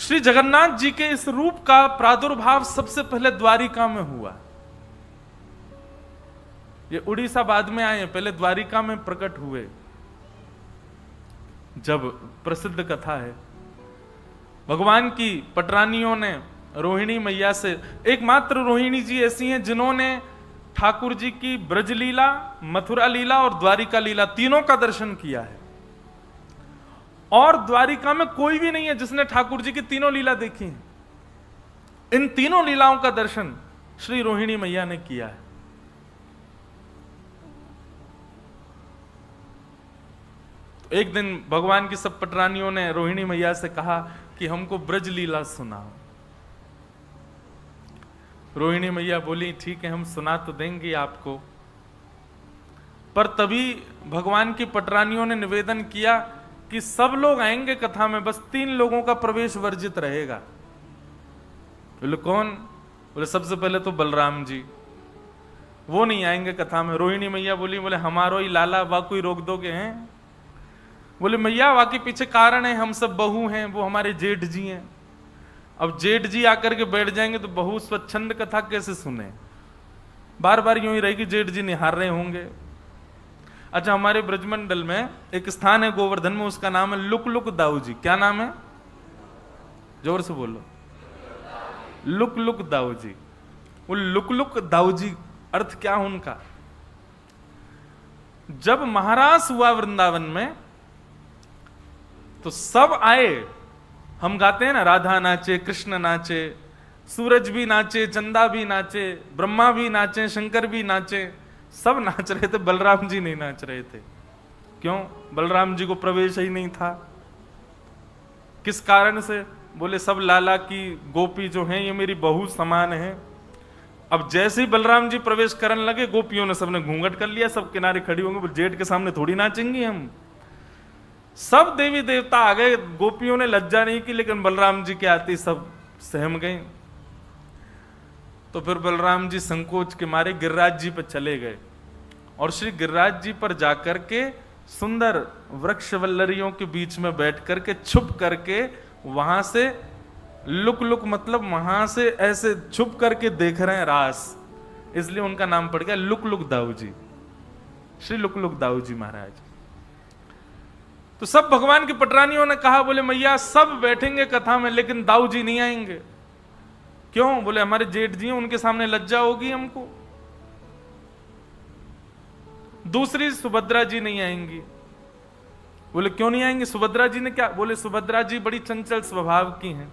श्री जगन्नाथ जी के इस रूप का प्रादुर्भाव सबसे पहले द्वारिका में हुआ। ये उड़ीसा बाद में आए, पहले द्वारिका में प्रकट हुए। जब प्रसिद्ध कथा है, भगवान की पटरानियों ने रोहिणी मैया से, एकमात्र रोहिणी जी ऐसी हैं जिन्होंने ठाकुर जी की ब्रज लीला, मथुरा लीला और द्वारिका लीला तीनों का दर्शन किया है। और द्वारिका में कोई भी नहीं है जिसने ठाकुर जी की तीनों लीला देखी है। इन तीनों लीलाओं का दर्शन श्री रोहिणी मैया ने किया है। तो एक दिन भगवान की सब पटरानियों ने रोहिणी मैया से कहा कि हमको ब्रज लीला सुनाओ। रोहिणी मैया बोली ठीक है, हम सुना तो देंगे आपको, पर तभी भगवान की पटरानियों ने निवेदन किया कि सब लोग आएंगे कथा में, बस 3 लोगों का प्रवेश वर्जित रहेगा। बोले कौन? बोले सबसे पहले तो बलराम जी, वो नहीं आएंगे कथा में। रोहिणी मैया बोली, बोले हमारो ही लाला, वा कोई रोक दोगे हैं? बोले मैया वाकई पीछे कारण है, हम सब बहू हैं, वो हमारे जेठ जी हैं। अब जेठ जी आकर के बैठ जाएंगे तो बहू स्वच्छंद कथा कैसे सुने? बार बार यूं ही रहेगी, जेठ जी निहार रहे होंगे। अच्छा, हमारे ब्रजमंडल में एक स्थान है गोवर्धन में, उसका नाम है लुक लुक दाऊ जी। क्या नाम है? जोर से बोलो। Look look Dau ji. वो लुक लुक दाऊ जी अर्थ क्या उनका? जब महारास हुआ वृंदावन में तो सब आए। हम गाते हैं ना, राधा नाचे, कृष्ण नाचे, सूरज भी नाचे, चंदा भी नाचे, ब्रह्मा भी नाचे, शंकर भी नाचे, सब नाच रहे थे। बलराम जी नहीं नाच रहे थे। क्यों? बलराम जी को प्रवेश ही नहीं था। किस कारण से? बोले सब लाला की गोपी जो हैं ये मेरी बहू समान है। अब जैसे ही बलराम जी प्रवेश करने लगे, गोपियों ने सबने घूंघट कर लिया, सब किनारे खड़ी होंगे। बोले जेठ के सामने थोड़ी नाचेंगी हम। सब देवी देवता आ गए, गोपियों ने लज्जा नहीं की, लेकिन बलराम जी के आते सब सहम गए। तो फिर बलराम जी संकोच के मारे गिरिराज जी पर चले गए और श्री गिरिराज जी पर जाकर के सुंदर वृक्ष वल्लरियों के बीच में बैठ करके छुप करके वहां से लुक लुक, मतलब वहां से ऐसे छुप करके देख रहे हैं रास, इसलिए उनका नाम पड़ गया look look Dau ji, Shri look look Dau ji महाराज। तो सब भगवान की पटरानियों ने कहा, बोले मैया सब बैठेंगे कथा में लेकिन दाऊ जी नहीं आएंगे। क्यों? बोले हमारे जेठ जी हैं, उनके सामने लज्जा होगी हमको। दूसरी सुभद्रा जी नहीं आएंगी। बोले क्यों नहीं आएंगी? सुभद्रा जी ने क्या? बोले सुभद्रा जी बड़ी चंचल स्वभाव की हैं,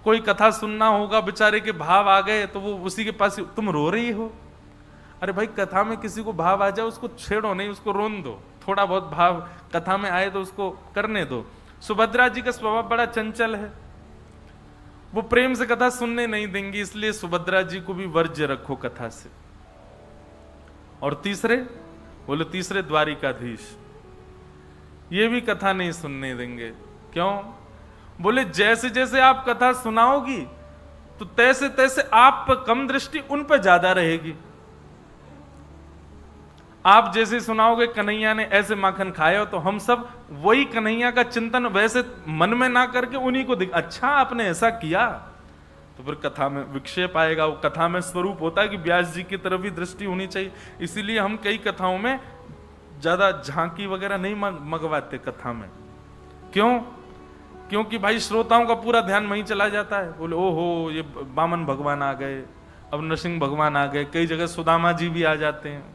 कोई कथा सुनना होगा, बेचारे के भाव आ गए तो वो उसी के पास। तुम रो रही हो? अरे भाई, कथा में किसी को भाव आ जाए उसको छेड़ो नहीं, उसको रोन दो। थोड़ा बहुत भाव कथा में आए तो उसको करने दो। सुभद्रा जी का स्वभाव बड़ा चंचल है, वो प्रेम से कथा सुनने नहीं देंगी, इसलिए सुभद्रा जी को भी वर्ज्य रखो कथा से। और तीसरे? बोले तीसरे द्वारिकाधीश, ये भी कथा नहीं सुनने देंगे। क्यों? बोले जैसे जैसे आप कथा सुनाओगी तो तैसे तैसे आप पर कम दृष्टि उन पर ज्यादा रहेगी। आप जैसे सुनाओगे कन्हैया ने ऐसे माखन खाया, तो हम सब वही कन्हैया का चिंतन वैसे मन में ना करके उन्हीं को अच्छा आपने ऐसा किया, तो फिर कथा में विक्षेप आएगा। वो कथा में स्वरूप होता है कि व्यास जी की तरफ ही दृष्टि होनी चाहिए। इसीलिए हम कई कथाओं में ज्यादा झांकी वगैरह नहीं मंगवाते कथा में। क्यों? क्योंकि भाई श्रोताओं का पूरा ध्यान वहीं चला जाता है। बोले ओहो ये वामन भगवान आ गए, अब नरसिंह भगवान आ गए, कई जगह सुदामा जी भी आ जाते हैं।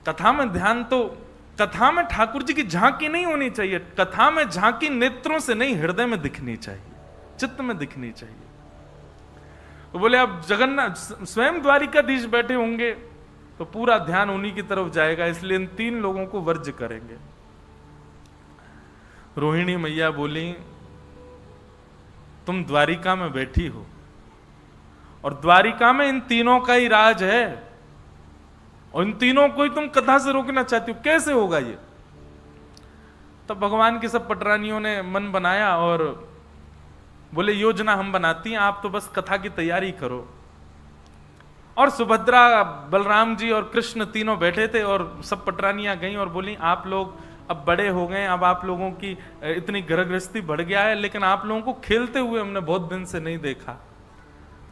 कथा में ध्यान तो, कथा में ठाकुर जी की झांकी नहीं होनी चाहिए। कथा में झांकी नेत्रों से नहीं, हृदय में दिखनी चाहिए, चित्त में दिखनी चाहिए। तो बोले अब जगन्नाथ स्वयं द्वारिकाधीश बैठे होंगे तो पूरा ध्यान उन्हीं की तरफ जाएगा, इसलिए इन 3 लोगों को वर्ज्य करेंगे। रोहिणी मैया बोली तुम द्वारिका में बैठी हो और द्वारिका में इन तीनों का ही राज है और इन तीनों को ही तुम कथा से रोकना चाहती हो, कैसे होगा ये? तब भगवान की सब पटरानियों ने मन बनाया और बोले योजना हम बनाती हैं, आप तो बस कथा की तैयारी करो। और सुभद्रा, बलराम जी और कृष्ण तीनों बैठे थे और सब पटरानियां गईं और बोली आप लोग अब बड़े हो गए, अब आप लोगों की इतनी गृहस्थी बढ़ गया है, लेकिन आप लोगों को खेलते हुए हमने बहुत दिन से नहीं देखा।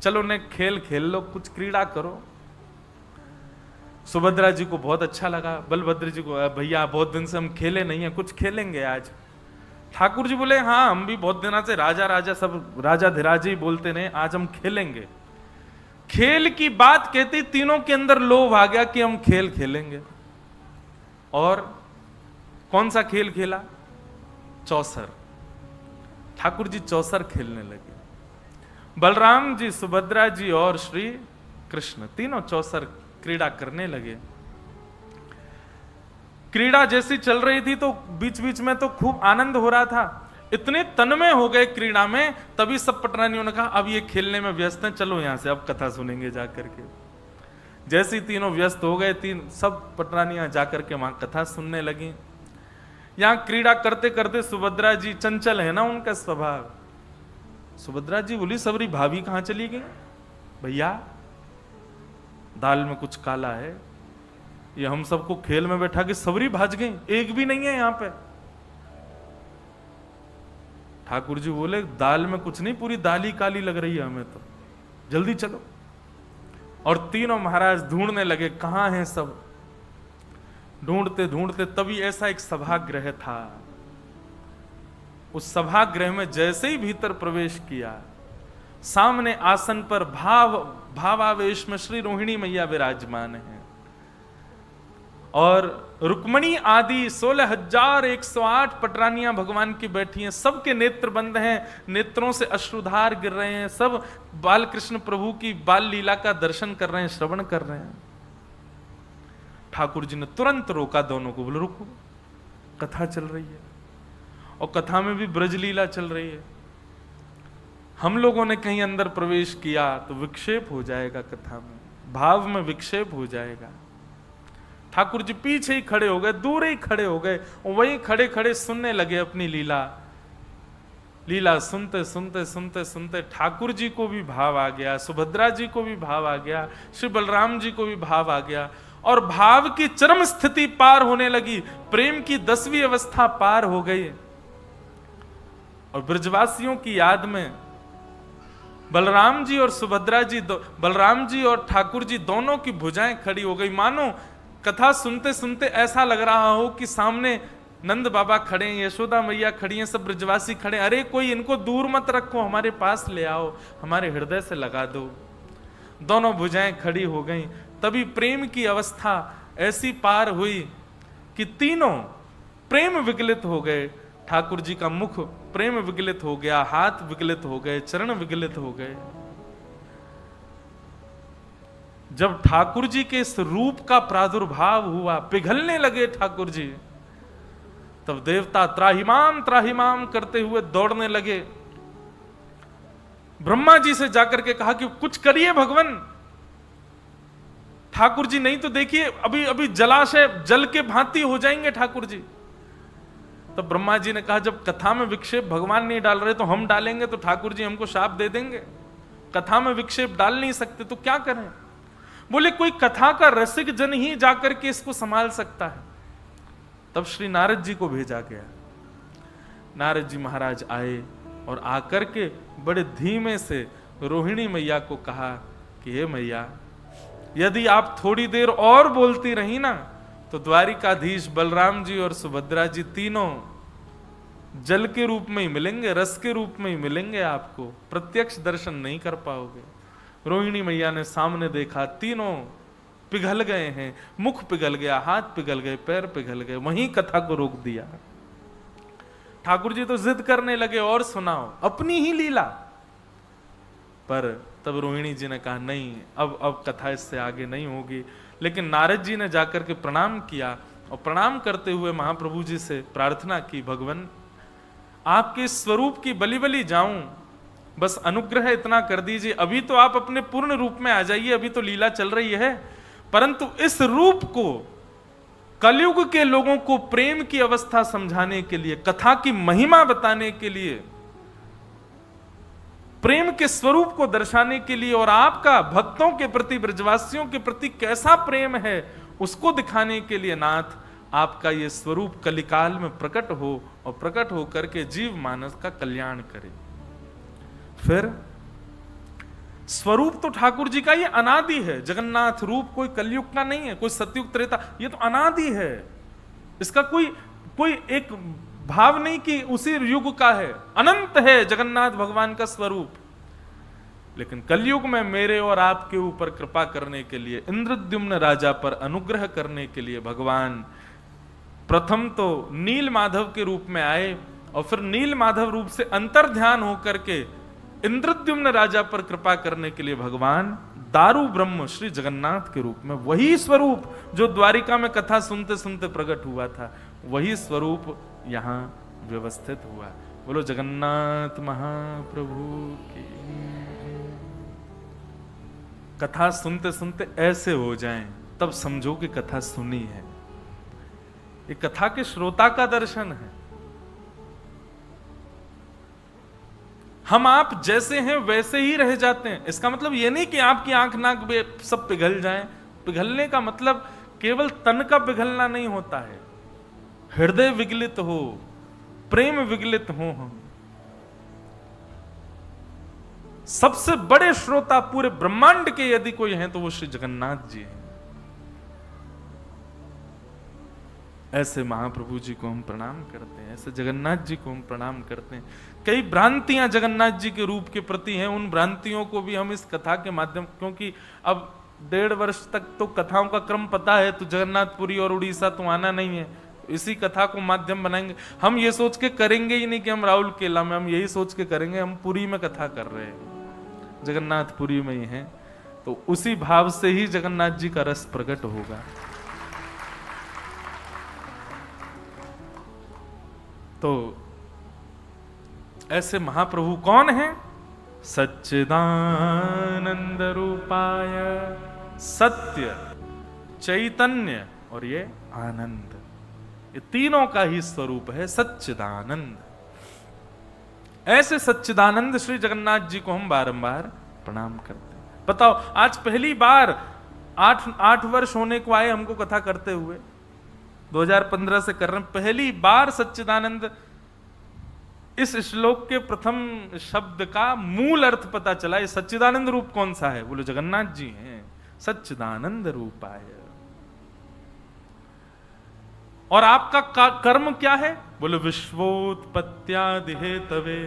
चलो ने खेल खेल लो, कुछ क्रीड़ा करो। सुभद्रा जी को बहुत अच्छा लगा, बलभद्र जी को, भैया बहुत दिन से हम खेले नहीं है, कुछ खेलेंगे आज। ठाकुर जी बोले हाँ, हम भी बहुत दिनों से राजा राजा सब राजा धीराज ही बोलते रहे, आज हम खेलेंगे। खेल की बात कहती तीनों के अंदर लोभ आ गया कि हम खेल खेलेंगे। और कौन सा खेल खेला? चौसर। ठाकुर जी चौसर खेलने लगे। बलराम जी, सुभद्रा जी और श्री कृष्ण तीनों चौसर क्रीड़ा करने लगे। क्रीड़ा जैसी चल रही थी तो बीच बीच में तो खूब आनंद हो रहा था। इतने तन्मय हो गए क्रीड़ा में, तभी सब पटरानियों ने कहा अब ये खेलने में व्यस्त हैं, चलो यहां से अब कथा सुनेंगे जाकर के। जैसे ही तीनों व्यस्त हो गए, सब पटरानियां जाकर के वहां कथा सुनने लगी। यहां क्रीड़ा करते करते सुभद्रा जी, चंचल है ना उनका स्वभाव, सुभद्रा जी बोली सबरी भाभी कहां चली गई? भैया दाल में कुछ काला है, ये हम सबको खेल में बैठा के सबरी भाज गई, एक भी नहीं है यहां पे। ठाकुर जी बोले दाल में कुछ नहीं, पूरी दाल ही काली लग रही है हमें तो, जल्दी चलो। और तीनों महाराज ढूंढने लगे कहां हैं सब। ढूंढते ढूंढते तभी ऐसा एक सभागृह था, उस सभागृह में जैसे ही भीतर प्रवेश किया, सामने आसन पर भावावेश में श्री रोहिणी मैया विराजमान है और रुक्मणी आदि 16,108 पटरानियां भगवान की बैठी हैं। सबके नेत्र बंद हैं, नेत्रों से अश्रुधार गिर रहे हैं, सब बाल कृष्ण प्रभु की बाल लीला का दर्शन कर रहे हैं, श्रवण कर रहे हैं। ठाकुर जी ने तुरंत रोका दोनों को, बोले रुको, कथा चल रही है और कथा में भी ब्रज लीला चल रही है। हम लोगों ने कहीं अंदर प्रवेश किया तो विक्षेप हो जाएगा, कथा में भाव में विक्षेप हो जाएगा। ठाकुर जी पीछे ही खड़े हो गए, दूर ही खड़े हो गए, वहीं खड़े खड़े सुनने लगे अपनी लीला। लीला सुनते सुनते सुनते सुनते ठाकुर जी को भी भाव आ गया, सुभद्रा जी को भी भाव आ गया, श्री बलराम जी को भी भाव आ गया और भाव की चरम स्थिति पार होने लगी, प्रेम की 10वीं अवस्था पार हो गई। और ब्रजवासियों की याद में बलराम जी और सुभद्रा जी, बलराम जी और ठाकुर जी दोनों की भुजाएं खड़ी हो गई, मानो कथा सुनते सुनते ऐसा लग रहा हो कि सामने नंद बाबा खड़े हैं, यशोदा मैया खड़ी हैं, सब ब्रजवासी खड़े, अरे कोई इनको दूर मत रखो, हमारे पास ले आओ, हमारे हृदय से लगा दो। दोनों भुजाएं खड़ी हो गई। तभी प्रेम की अवस्था ऐसी पार हुई कि तीनों प्रेम विगलित हो गए। ठाकुर जी का मुख प्रेम विगलित हो गया, हाथ विगलित हो गए, चरण विगलित हो गए। जब ठाकुर जी के इस रूप का प्रादुर्भाव हुआ, पिघलने लगे ठाकुर जी, तब देवता त्राहिमाम त्राहिमाम करते हुए दौड़ने लगे। ब्रह्मा जी से जाकर के कहा कि कुछ करिए भगवान, ठाकुर जी नहीं तो देखिए अभी अभी जलाशय जल के भांति हो जाएंगे ठाकुर जी। तो ब्रह्मा जी ने कहा जब कथा में विक्षेप भगवान नहीं डाल रहे तो हम डालेंगे तो ठाकुर जी हमको शाप दे देंगे, कथा में विक्षेप डाल नहीं सकते तो क्या करें। बोले कोई कथा का रसिक जन ही जाकर के इसको संभाल सकता है। तब श्री नारद जी को भेजा गया। नारद जी महाराज आए और आकर के बड़े धीमे से रोहिणी मैया को कहा कि हे मैया, यदि आप थोड़ी देर और बोलती रही ना तो द्वारिकाधीश बलराम जी और सुभद्रा जी तीनों जल के रूप में ही मिलेंगे, रस के रूप में ही मिलेंगे, आपको प्रत्यक्ष दर्शन नहीं कर पाओगे। रोहिणी मैया ने सामने देखा, तीनों पिघल गए हैं, मुख पिघल गया, हाथ पिघल गए, पैर पिघल गए, वहीं कथा को रोक दिया। ठाकुर जी तो जिद करने लगे और सुनाओ अपनी ही लीला, पर तब रोहिणी जी ने कहा नहीं, अब कथा इससे आगे नहीं होगी। लेकिन नारद जी ने जाकर के प्रणाम किया और प्रणाम करते हुए महाप्रभु जी से प्रार्थना की, भगवान आपके स्वरूप की बलि बलि जाऊं, बस अनुग्रह इतना कर दीजिए। अभी तो आप अपने पूर्ण रूप में आ जाइए, अभी तो लीला चल रही है, परंतु इस रूप को कलयुग के लोगों को प्रेम की अवस्था समझाने के लिए, कथा की महिमा बताने के लिए, प्रेम के स्वरूप को दर्शाने के लिए और आपका भक्तों के प्रति, ब्रजवासियों के प्रति कैसा प्रेम है उसको दिखाने के लिए नाथ आपका ये स्वरूप कलिकाल में प्रकट हो और प्रकट हो करके जीव मानस का कल्याण करे। फिर स्वरूप तो ठाकुर जी का ये अनादि है। जगन्नाथ रूप कोई कलयुग का नहीं है, कोई सतयुग त्रेता, ये तो अनादि है। इसका कोई एक भाव नहीं कि उसी युग का है, अनंत है जगन्नाथ भगवान का स्वरूप। लेकिन कलयुग में मेरे और आपके ऊपर कृपा करने के लिए, इंद्रद्युम्न राजा पर अनुग्रह करने के लिए भगवान प्रथम तो नील माधव के रूप में आए और फिर नील माधव रूप से अंतर ध्यान होकर के इंद्रद्युम्न राजा पर कृपा करने के लिए भगवान दारू ब्रह्म श्री जगन्नाथ के रूप में, वही स्वरूप जो द्वारिका में कथा सुनते सुनते प्रकट हुआ था, वही स्वरूप यहां व्यवस्थित हुआ। बोलो जगन्नाथ महाप्रभु की। कथा सुनते सुनते ऐसे हो जाएं, तब समझो कि कथा सुनी है। ये कथा के श्रोता का दर्शन है। हम आप जैसे हैं वैसे ही रह जाते हैं। इसका मतलब ये नहीं कि आपकी आंख नाक सब पिघल जाएं। पिघलने का मतलब केवल तन का पिघलना नहीं होता है, हृदय विगलित हो, प्रेम विगलित हो। हम सबसे बड़े श्रोता पूरे ब्रह्मांड के यदि कोई हैं तो वो श्री जगन्नाथ जी हैं। ऐसे महाप्रभु जी को हम प्रणाम करते हैं, ऐसे जगन्नाथ जी को हम प्रणाम करते हैं। कई भ्रांतियां जगन्नाथ जी के रूप के प्रति हैं, उन भ्रांतियों को भी हम इस कथा के माध्यम, क्योंकि अब 1.5 वर्ष तक तो कथाओं का क्रम पता है, तो जगन्नाथपुरी और उड़ीसा तो आना नहीं है। इसी कथा को माध्यम बनाएंगे। हम ये सोच के करेंगे ही नहीं कि हम राहुल केला में, हम यही सोच के करेंगे हम पुरी में कथा कर रहे हैं, जगन्नाथपुरी में ही हैं, तो उसी भाव से ही जगन्नाथ जी का रस प्रकट होगा। तो ऐसे महाप्रभु कौन हैं? सच्चिदानंद रूपाय, सत्य, चैतन्य और ये आनंद, ये तीनों का ही स्वरूप है सच्चिदानंद। ऐसे सच्चिदानंद श्री जगन्नाथ जी को हम बारंबार प्रणाम करते हैं। बताओ, आज पहली बार 8 वर्ष होने को आए हमको कथा करते हुए, 2015 से कर रहे हैं, पहली बार सच्चिदानंद इस श्लोक के प्रथम शब्द का मूल अर्थ पता चला। ये सच्चिदानंद रूप कौन सा है? बोलो जगन्नाथ जी हैं, सच्चिदानंद रूपाय। और आपका कर्म क्या है? बोलो विश्वोत्पत्त्यादि हेतवे,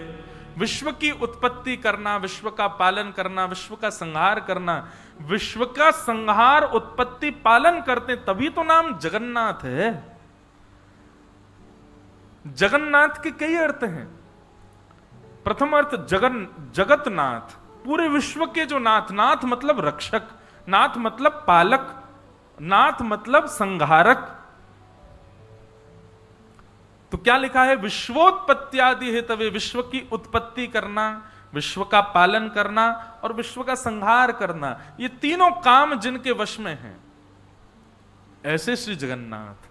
विश्व की उत्पत्ति करना, विश्व का पालन करना, विश्व का संहार करना। विश्व का संहार, उत्पत्ति, पालन करते तभी तो नाम जगन्नाथ है। जगन्नाथ के कई अर्थ हैं। प्रथम अर्थ जगतनाथ, पूरे विश्व के जो नाथ, नाथ मतलब रक्षक, नाथ मतलब पालक, नाथ मतलब संहारक। तो क्या लिखा है? विश्वोत्पत्त्यादि हेतवे, विश्व की उत्पत्ति करना, विश्व का पालन करना और विश्व का संहार करना, ये तीनों काम जिनके वश में हैं, ऐसे श्री जगन्नाथ।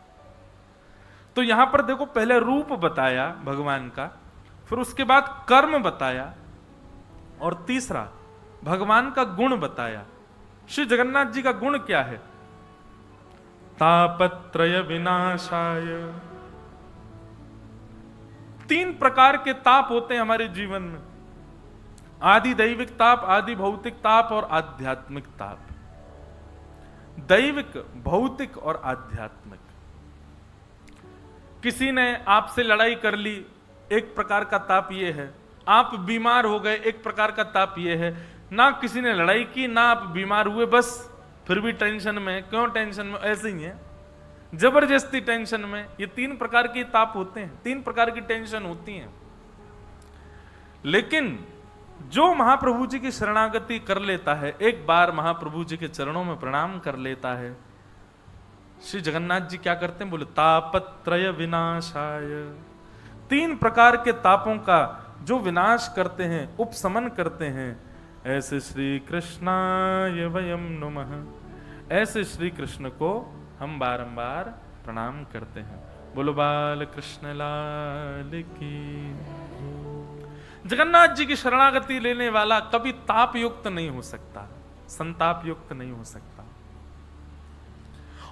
तो यहां पर देखो, पहले रूप बताया भगवान का, फिर उसके बाद कर्म बताया और तीसरा भगवान का गुण बताया। श्री जगन्नाथ जी का गुण क्या है? तापत्रय विनाशाय। 3 प्रकार के ताप होते हैं हमारे जीवन में, आदि दैविक ताप, आदि भौतिक ताप और आध्यात्मिक ताप। दैविक, भौतिक और आध्यात्मिक। किसी ने आपसे लड़ाई कर ली, एक प्रकार का ताप ये है। आप बीमार हो गए, एक प्रकार का ताप ये है। ना किसी ने लड़ाई की, ना आप बीमार हुए, बस फिर भी टेंशन में। क्यों टेंशन में? ऐसे ही है, जबरदस्ती टेंशन में। ये 3 प्रकार के ताप होते हैं, 3 प्रकार की टेंशन होती हैं। लेकिन जो महाप्रभु जी की शरणागति कर लेता है, एक बार महाप्रभु जी के चरणों में प्रणाम कर लेता है, श्री जगन्नाथ जी क्या करते हैं? बोले तापत्रय विनाशाय। 3 प्रकार के तापों का जो विनाश करते हैं, उपशमन करते हैं, ऐसे श्री कृष्णाय वयम नमः। ऐसे श्री कृष्ण को हम बारंबार प्रणाम करते हैं। बोलो बाल कृष्ण लाल की। जगन्नाथ जी की शरणागति लेने वाला कभी ताप युक्त नहीं हो सकता, संताप युक्त नहीं हो सकता।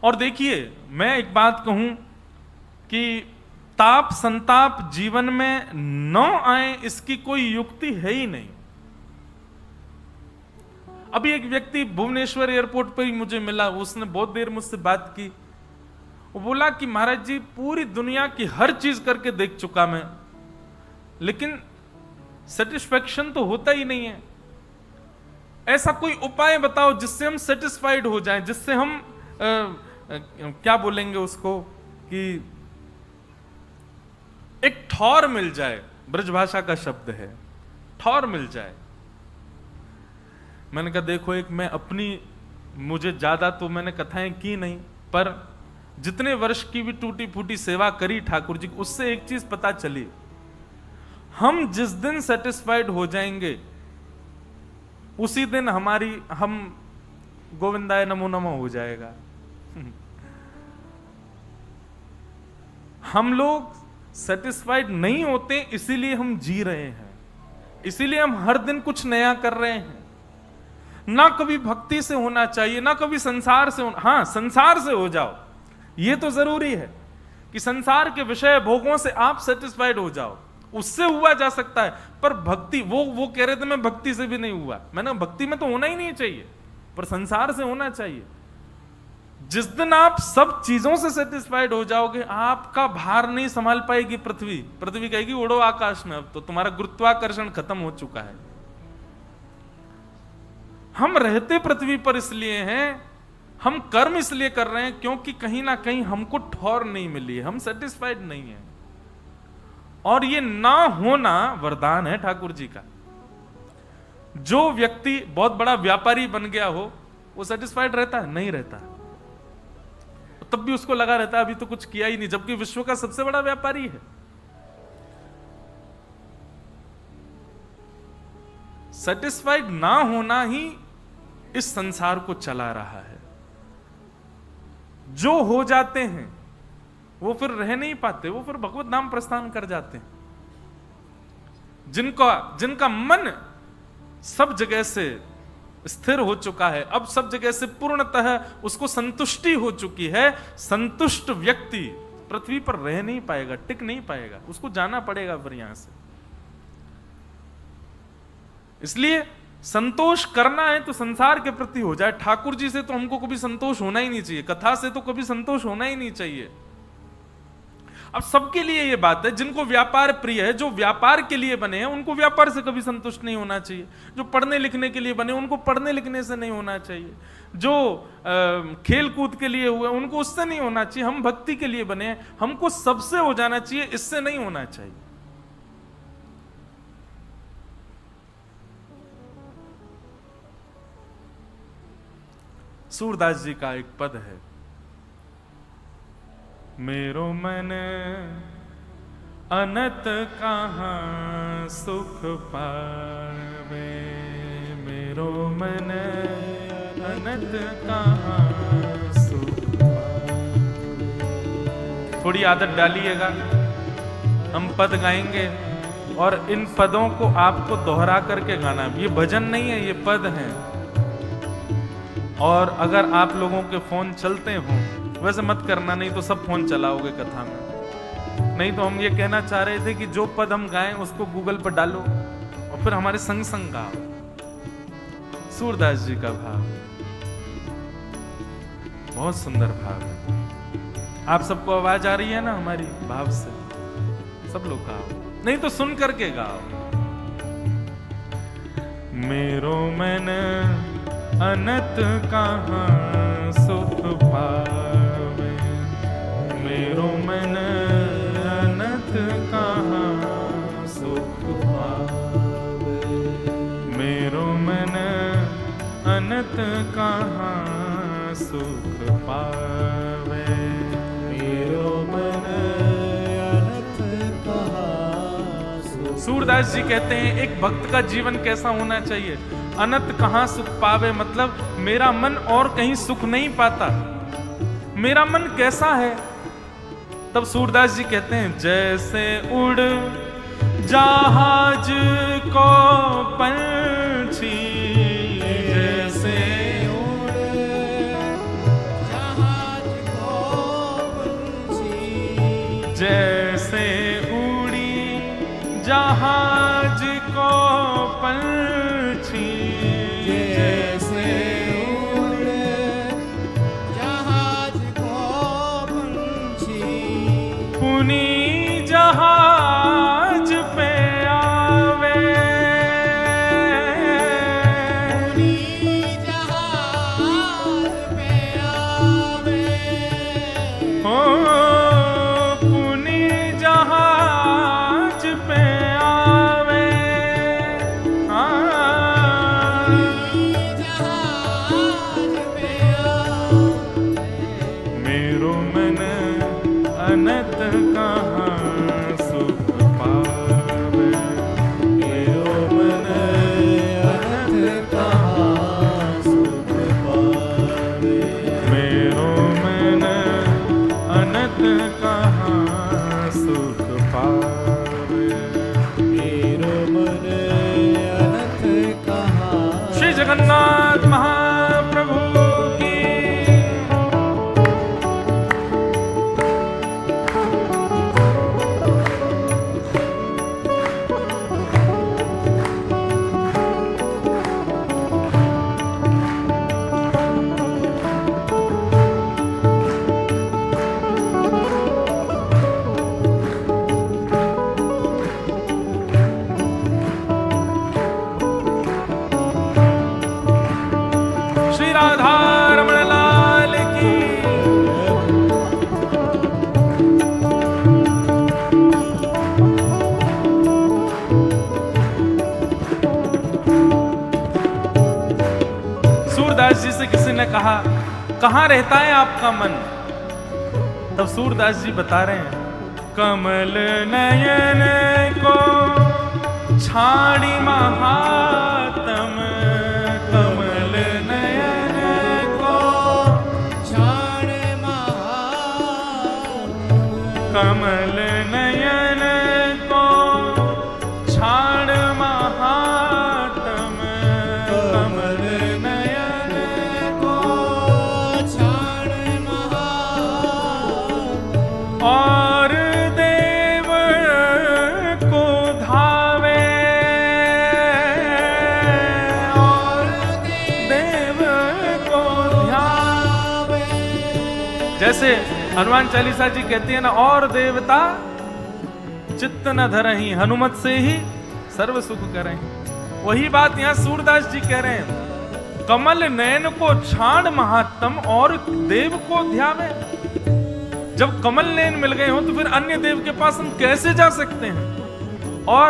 और देखिए, मैं एक बात कहूं कि ताप संताप जीवन में न आए, इसकी कोई युक्ति है ही नहीं। अभी एक व्यक्ति भुवनेश्वर एयरपोर्ट पर ही मुझे मिला, उसने बहुत देर मुझसे बात की। वो बोला कि महाराज जी, पूरी दुनिया की हर चीज करके देख चुका मैं, लेकिन सेटिस्फैक्शन तो होता ही नहीं है। ऐसा कोई उपाय बताओ जिससे हम सेटिस्फाइड हो जाएं, जिससे हम क्या बोलेंगे उसको, कि एक ठौर मिल जाए। ब्रजभाषा का शब्द है, ठौर मिल जाए। मैंने कहा देखो, एक मैं अपनी, मुझे ज्यादा तो मैंने कथाएं की नहीं, पर जितने वर्ष की भी टूटी फूटी सेवा करी ठाकुर जी, उससे एक चीज पता चली, हम जिस दिन सेटिस्फाइड हो जाएंगे उसी दिन हम गोविंदाय नमो नमः हो जाएगा। हम लोग सेटिस्फाइड नहीं होते, इसीलिए हम जी रहे हैं, इसीलिए हम हर दिन कुछ नया कर रहे हैं। ना कभी भक्ति से होना चाहिए, ना कभी संसार से होना। हाँ, संसार से हो जाओ, ये तो जरूरी है कि संसार के विषय भोगों से आप सेटिस्फाइड हो जाओ, उससे हुआ जा सकता है। पर भक्ति, वो कह रहे थे मैं भक्ति से भी नहीं हुआ। मैंने भक्ति में तो होना ही नहीं चाहिए, पर संसार से होना चाहिए। जिस दिन आप सब चीजों से सेटिस्फाइड हो जाओगे, आपका भार नहीं संभाल पाएगी पृथ्वी। पृथ्वी कहेगी उड़ो आकाश में, अब तो तुम्हारा गुरुत्वाकर्षण खत्म हो चुका है। हम रहते पृथ्वी पर इसलिए हैं, हम कर्म इसलिए कर रहे हैं क्योंकि कहीं ना कहीं हमको ठौर नहीं मिली है, हम सेटिस्फाइड नहीं है। और ये ना होना वरदान है ठाकुर जी का। जो व्यक्ति बहुत बड़ा व्यापारी बन गया हो, वो सेटिस्फाइड रहता है? नहीं रहता। तब भी उसको लगा रहता है अभी तो कुछ किया ही नहीं, जबकि विश्व का सबसे बड़ा व्यापारी है। सेटिस्फाइड ना होना ही इस संसार को चला रहा है। जो हो जाते हैं वो फिर रह नहीं पाते, वो फिर भगवत नाम प्रस्थान कर जाते हैं। जिनका मन सब जगह से स्थिर हो चुका है, अब सब जगह से पूर्णतः उसको संतुष्टि हो चुकी है, संतुष्ट व्यक्ति पृथ्वी पर रह नहीं पाएगा, टिक नहीं पाएगा, उसको जाना पड़ेगा फिर यहां से। इसलिए संतोष करना है तो संसार के प्रति हो जाए। ठाकुर जी से तो हमको कभी संतोष होना ही नहीं चाहिए, कथा से तो कभी संतोष होना ही नहीं चाहिए। अब सबके लिए ये बात है, जिनको व्यापार प्रिय है, जो व्यापार के लिए बने हैं, उनको व्यापार से कभी संतुष्ट नहीं होना चाहिए। जो पढ़ने लिखने के लिए बने, उनको पढ़ने लिखने से नहीं होना चाहिए। जो खेल कूद के लिए हुए, उनको उससे नहीं होना चाहिए। हम भक्ति के लिए बने हैं, हमको सबसे हो जाना चाहिए, इससे नहीं होना चाहिए। सूरदास जी का एक पद है, मेरो मन अनंत कहाँ सुख पावे, मेरो मन अनंत कहाँ सुख पावे। थोड़ी आदत डालिएगा, हम पद गाएंगे और इन पदों को आपको दोहरा करके गाना। ये भजन नहीं है, ये पद हैं। और अगर आप लोगों के फोन चलते हों, वैसे मत करना, नहीं तो सब फोन चलाओगे कथा में। नहीं तो हम ये कहना चाह रहे थे कि जो पद हम गाएं उसको गूगल पर डालो और फिर हमारे संग संग गाओ। सूरदास जी का भाव बहुत सुंदर भाव है। आप सबको आवाज आ रही है ना हमारी भाव से? सब लोग गाओ, नहीं तो सुन करके गाओ। मेरो मन अनंत कहाँ सुख पावे, मेरो मन अनंत कहाँ सुख पावे, मेरो मन अनंत कहाँ सुख पावे, मेरो मन अनंत कहाँ सुख। सूरदास जी कहते हैं एक भक्त का जीवन कैसा होना चाहिए? अनंत कहाँ सुख पावे, मतलब मेरा मन और कहीं सुख नहीं पाता। मेरा मन कैसा है? तब सूरदास जी कहते हैं जैसे उड़ जहाज को पंछी, जैसे उड़ जहाज को पंछी, जहाज को पंछी जैसे उड़े जहाज को पंछी, पुनी जहाज पे आवे, पुनी जहाज पे आवे, ओ पुनी जहाज पे आवे, हाँ जहाज पे आवे, मेरो मन अनंत कहाँ सुख पावे, मेरो मन अनंत कहाँ सुख पावे, मेरो मन अनंत कहाँ सुख पावे। मेरो मन अनंत कहाँ। श्री जगन्नाथ महाप्रभु की श्री राधा रमण लाल की सूरदास जी से किसी ने कहा, कहाँ रहता है आपका मन? तब सूरदास जी बता रहे हैं, कमल नयन को छाड़ी महात्म, कमल नयन को छाड़ महात्म, कमल नयन को छाड़ महात्म, कमल नयन को छाड़ महात्म, और देव को धावे, और देव को ध्यावे। जैसे हनुमान चालीसा जी कहती है ना, और देवता चित्त न धरहि, हनुमत से ही सर्व सुख करें। वही बात यहाँ सूरदास जी कह रहे हैं, कमल नयन को छाड़ महात्म और देव को ध्यावे। जब कमल नयन मिल गए हो तो फिर अन्य देव के पास हम कैसे जा सकते हैं? और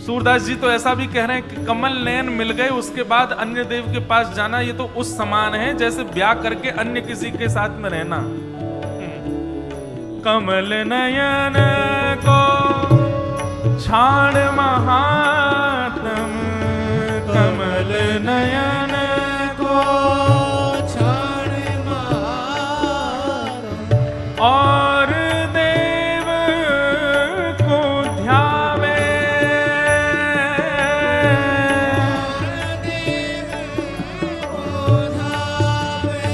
सूरदास जी तो ऐसा भी कह रहे हैं कि कमल नयन मिल गए उसके बाद अन्य देव के पास जाना, ये तो उस समान है जैसे ब्याह करके अन्य किसी के साथ में रहना। कमल नयन को छाड़ महात्म, कमल नयन को छाड़ महात्म, और देव को ध्यावे, देव को धावे,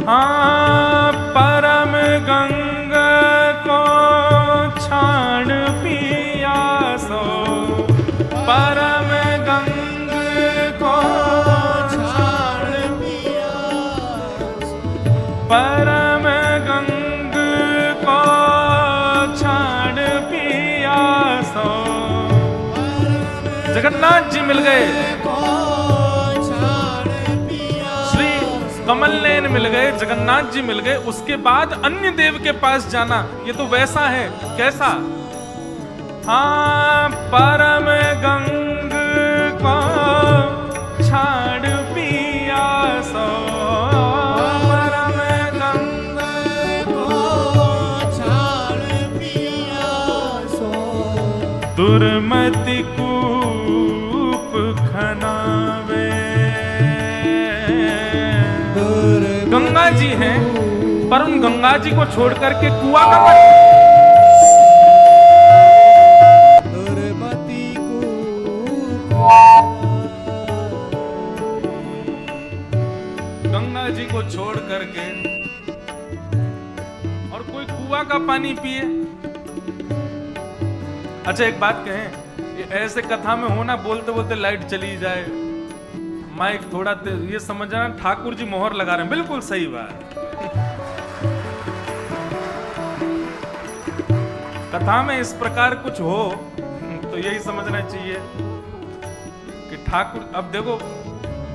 हाँ परम गंगा को छाड़ पियासो, परम गंगा को छाड़ पियासो, परम गंग को छाड़ पियासो। जगन्नाथ जी मिल गए, को छाड़ पियासो, श्री कमल नयन मिल गए, जगन्नाथ जी मिल गए, उसके बाद अन्य देव के पास जाना ये तो वैसा है। कैसा? हाँ परम गंग को छाड़ पियासो, परम गंग को छाड़ पियासो, दुर्मति कूप खनावे। गंगा जी हैं, पर उन गंगा जी को छोड़ करके कुआं का पानी, दुर्मति गंगा जी को छोड़ करके और कोई कुआं का पानी पिए अच्छा एक बात कहें, ऐसे कथा में हो ना बोलते बोलते लाइट चली जाए, माइक थोड़ा ये समझना ठाकुर जी मोहर लगा रहे हैं, बिल्कुल सही बात। कथा में इस प्रकार कुछ हो तो यही समझना चाहिए कि ठाकुर, अब देखो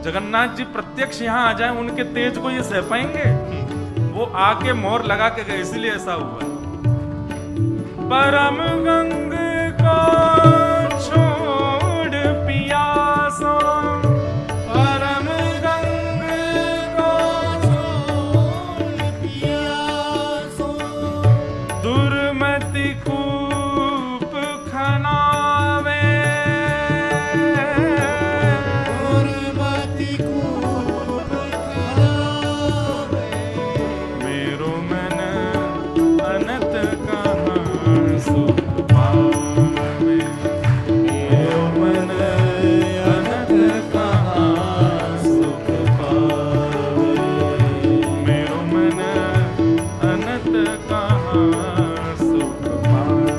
जगन्नाथ जी प्रत्यक्ष यहां आ जाए, उनके तेज को ये सह पाएंगे? वो आके मोहर लगा के गए, इसलिए ऐसा हुआ। परम गंग को छोड़ पियासो, परम गंग को छोड़ पियासो, दुर्मति कूप खनावे, दुर्मति कूप खनावे, मेरो मन अनंत कहाँ सुख पावे, मेरो मन अनंत कहाँ सुख पावे, मेरो मन अनंत कहाँ सुख पावे,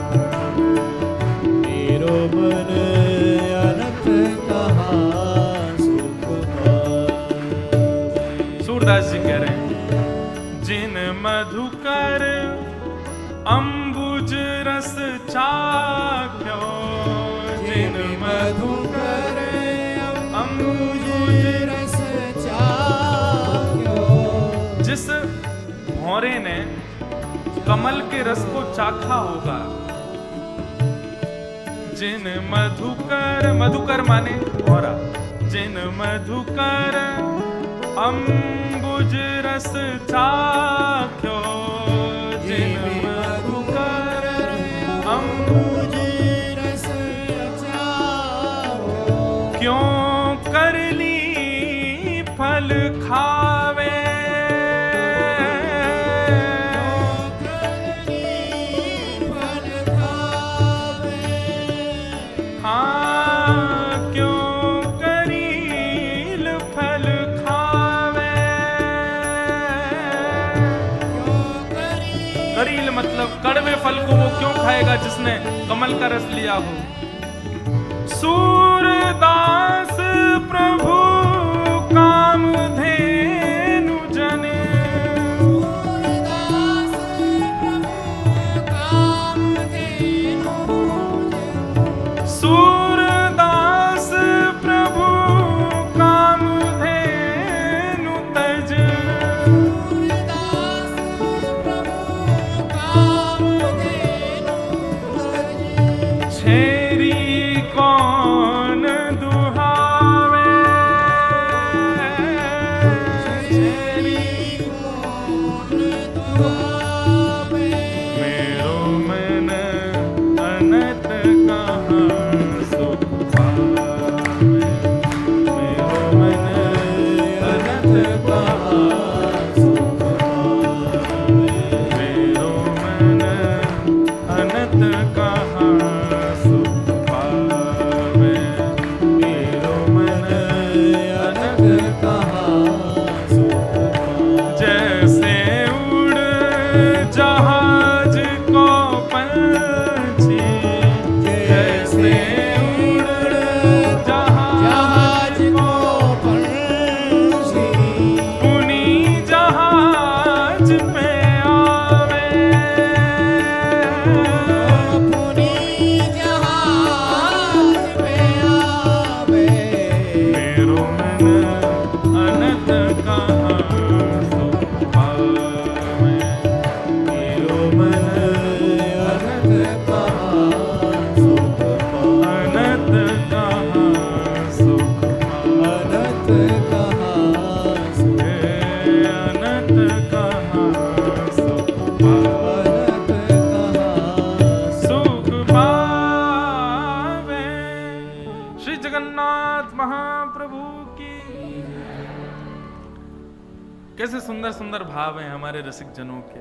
मेरो मन अनंत कहाँ सुख पावे। सूरदास जी कह रहे हैं, जिन मधुकर अम्बुज रस चाख्यो, जिन मधुकर अम्बुज रस चाख्यो, जिस भौरे ने कमल के रस को चाखा होगा, जिन मधुकर, मधुकर माने भौरा, जिन मधुकर अम्बुज रस चाख्यो, जिन मधुकर अम्बुज रस चाख्यो, क्यों कर ली फल खावे, फल खावे, हाँ क्यों करील फल खावे, करील मतलब कड़वे फल को वो क्यों खाएगा जिसने कमल का रस लिया हो। सूरदास प्रभु कामधेनु जने, सूरदास प्रभु कामधेनु, सूरदास प्रभु कामधेनु तज, सूरदास प्रभु कामधेनु तज, छेरी कौन दुहावे, छेरी कौन दुहावे, मेरो मन अनंत कहाँ सुख पावे, मेरो मन अनंत कहाँ सुख पावे, मेरो मन अनंत कहाँ सुख पावे, मेरो मन अनंत कहाँ सुख पावे। जैसे उड़ जहाज को पंछी, जैसे उड़ जहाज जहाज को पंछी, उन्हीं जहाज पे आवे, पुनी जहाज पे आवे, मेरो मन अनंत कहाँ सुख पावे, मेरो मन अनंत कहाँ सुख पावे, अनंत कहाँ सुख पावे, अनंत कहाँ सुख, अनंत कहाँ सुख पावे, अनंत कहाँ सुख पावे। श्री जगन्नाथ महाप्रभु की। कैसे सुंदर सुंदर भाव हैं हमारे रसिक जनों के।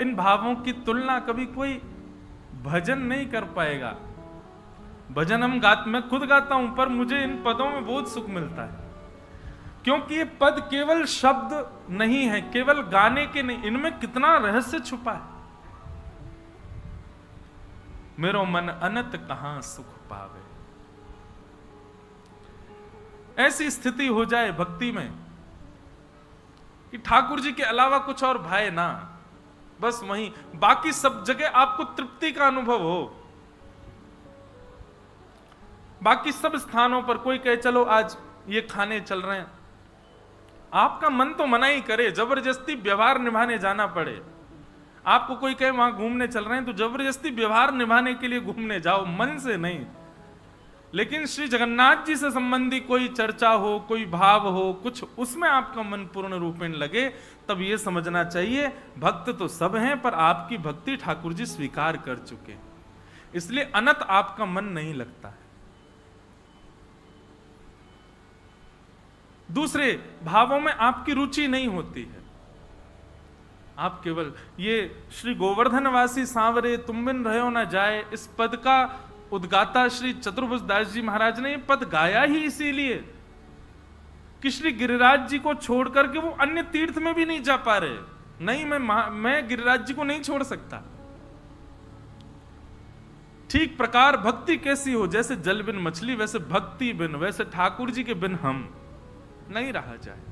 इन भावों की तुलना कभी कोई भजन नहीं कर पाएगा। भजन मैं खुद गाता हूं, पर मुझे इन पदों में बहुत सुख मिलता है, क्योंकि ये पद केवल शब्द नहीं है, केवल गाने के नहीं, इनमें कितना रहस्य छुपा है। मेरो मन अनत कहां सुख पावे। ऐसी स्थिति हो जाए भक्ति में कि ठाकुर जी के अलावा कुछ और भाए ना, बस वहीं बाकी सब जगह आपको तृप्ति का अनुभव हो। बाकी सब स्थानों पर कोई कहे चलो आज ये खाने चल रहे हैं, आपका मन तो मना ही करे, जबरदस्ती व्यवहार निभाने जाना पड़े। आपको कोई कहे वहां घूमने चल रहे हैं तो जबरदस्ती व्यवहार निभाने के लिए घूमने जाओ, मन से नहीं। लेकिन श्री जगन्नाथ जी से संबंधी कोई चर्चा हो, कोई भाव हो, कुछ उसमें आपका मन पूर्ण रूपेण लगे, तब यह समझना चाहिए भक्त तो सब हैं, पर आपकी भक्ति ठाकुर जी स्वीकार कर चुके, इसलिए अनत आपका मन नहीं लगता है। दूसरे भावों में आपकी रुचि नहीं होती है, आप केवल ये श्री गोवर्धनवासी सांवरे तुम बिन रहो न जाए, इस पद का उद्गाता श्री चतुर्भुज दास जी महाराज ने ये पद गाया ही इसीलिए कि श्री गिरिराज जी को छोड़ करके वो अन्य तीर्थ में भी नहीं जा पा रहे। नहीं, मैं गिरिराज जी को नहीं छोड़ सकता। ठीक प्रकार भक्ति कैसी हो, जैसे जल बिन मछली, वैसे भक्ति बिन, वैसे ठाकुर जी के बिन हम नहीं रहा जाए।